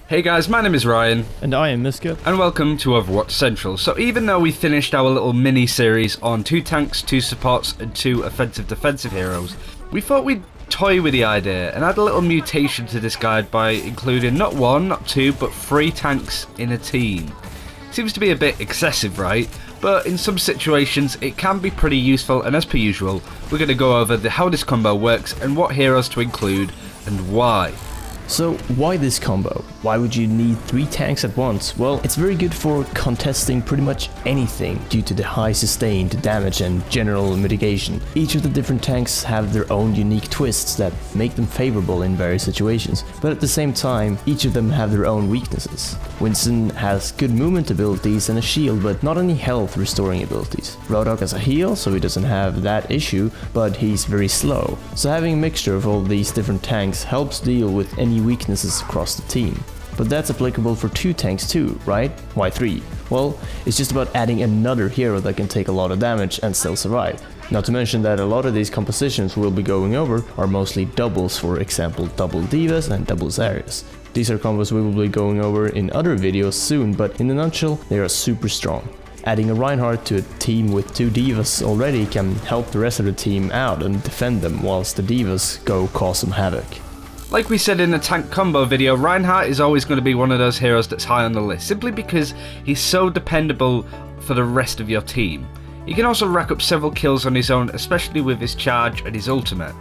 Hey guys, my name is Ryan. And I am Mysca. And welcome to Overwatch Central. So even though we finished our little mini-series on 2 tanks, 2 supports and 2 offensive defensive heroes, we thought we'd toy with the idea and add a little mutation to this guide by including not 1, not 2, but 3 tanks in a team. Seems to be a bit excessive, right? But in some situations it can be pretty useful, and as per usual, we're going to go over how this combo works and what heroes to include and why. So why this combo? Why would you need 3 tanks at once? Well, it's very good for contesting pretty much anything due to the high sustained damage and general mitigation. Each of the different tanks have their own unique twists that make them favorable in various situations, but at the same time, each of them have their own weaknesses. Winston has good movement abilities and a shield, but not any health restoring abilities. Roadhog has a heal, so he doesn't have that issue, but he's very slow. So having a mixture of all these different tanks helps deal with any weaknesses across the team. But that's applicable for 2 tanks too, right? Why 3? Well, it's just about adding another hero that can take a lot of damage and still survive. Not to mention that a lot of these compositions we'll be going over are mostly doubles, for example double Divas and double Zarya's. These are combos we will be going over in other videos soon, but in a nutshell, they are super strong. Adding a Reinhardt to a team with 2 Divas already can help the rest of the team out and defend them, whilst the Divas go cause some havoc. Like we said in the tank combo video, Reinhardt is always going to be one of those heroes that's high on the list, simply because he's so dependable for the rest of your team. He can also rack up several kills on his own, especially with his charge and his ultimate.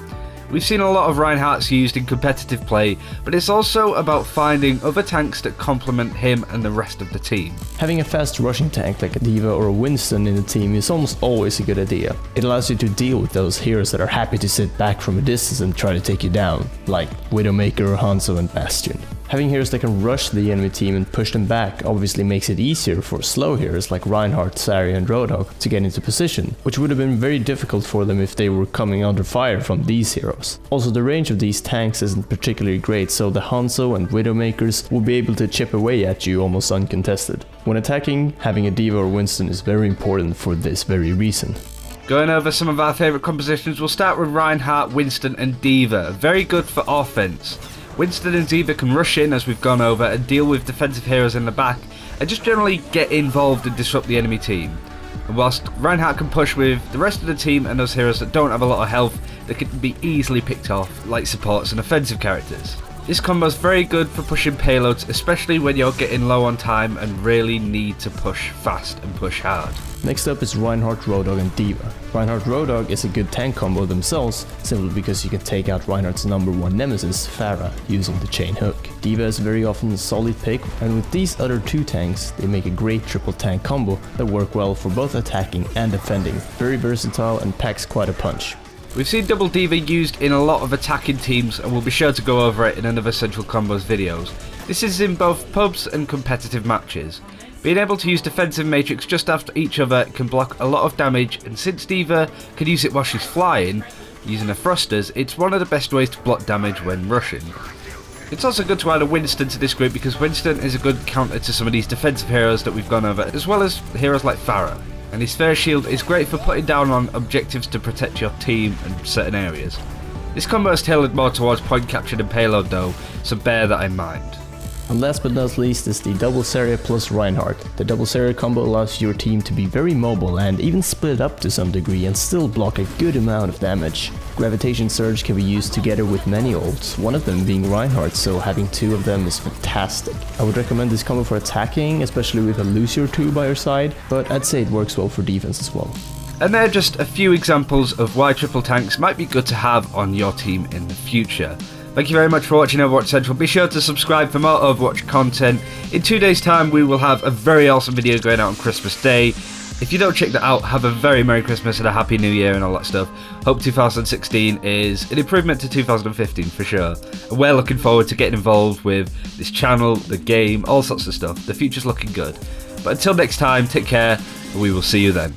We've seen a lot of Reinhardts used in competitive play, but it's also about finding other tanks that complement him and the rest of the team. Having a fast rushing tank like a Diva or a Winston in the team is almost always a good idea. It allows you to deal with those heroes that are happy to sit back from a distance and try to take you down, like Widowmaker, Hanzo and Bastion. Having heroes that can rush the enemy team and push them back obviously makes it easier for slow heroes like Reinhardt, Zarya and Roadhog to get into position, which would have been very difficult for them if they were coming under fire from these heroes. Also, the range of these tanks isn't particularly great, so the Hanzo and Widowmakers will be able to chip away at you almost uncontested. When attacking, having a Diva or Winston is very important for this very reason. Going over some of our favourite compositions, we'll start with Reinhardt, Winston and Diva. Very good for offense. Winston and Diva can rush in, as we've gone over, and deal with defensive heroes in the back, and just generally get involved and disrupt the enemy team. And whilst Reinhardt can push with the rest of the team and those heroes that don't have a lot of health, that can be easily picked off, like supports and offensive characters. This combo is very good for pushing payloads, especially when you're getting low on time and really need to push fast and push hard. Next up is Reinhardt, Roadhog and Diva. Reinhardt Roadhog is a good tank combo themselves, simply because you can take out Reinhardt's number 1 nemesis, Pharah, using the chain hook. Diva is very often a solid pick, and with these other 2 tanks, they make a great triple tank combo that work well for both attacking and defending. Very versatile and packs quite a punch. We've seen double Diva used in a lot of attacking teams, and we'll be sure to go over it in another Central Combos videos. This is in both pubs and competitive matches. Being able to use defensive matrix just after each other can block a lot of damage, and since Diva can use it while she's flying, using her thrusters, it's one of the best ways to block damage when rushing. It's also good to add a Winston to this group, because Winston is a good counter to some of these defensive heroes that we've gone over, as well as heroes like Pharah. And his Fair Shield is great for putting down on objectives to protect your team in certain areas. This combo is tailored more towards point capture and payload though, so bear that in mind. And last but not least is the double Zarya plus Reinhardt. The double Zarya combo allows your team to be very mobile and even split up to some degree and still block a good amount of damage. Gravitation Surge can be used together with many ults, one of them being Reinhardt, so having 2 of them is fantastic. I would recommend this combo for attacking, especially with a Lucy or 2 by your side, but I'd say it works well for defense as well. And they're just a few examples of why triple tanks might be good to have on your team in the future. Thank you very much for watching Overwatch Central. Be sure to subscribe for more Overwatch content. In 2 days time we will have a very awesome video going out on Christmas Day. If you don't check that out, have a very Merry Christmas and a Happy New Year and all that stuff. Hope 2016 is an improvement to 2015 for sure. And we're looking forward to getting involved with this channel, the game, all sorts of stuff. The future's looking good. But until next time, take care and we will see you then.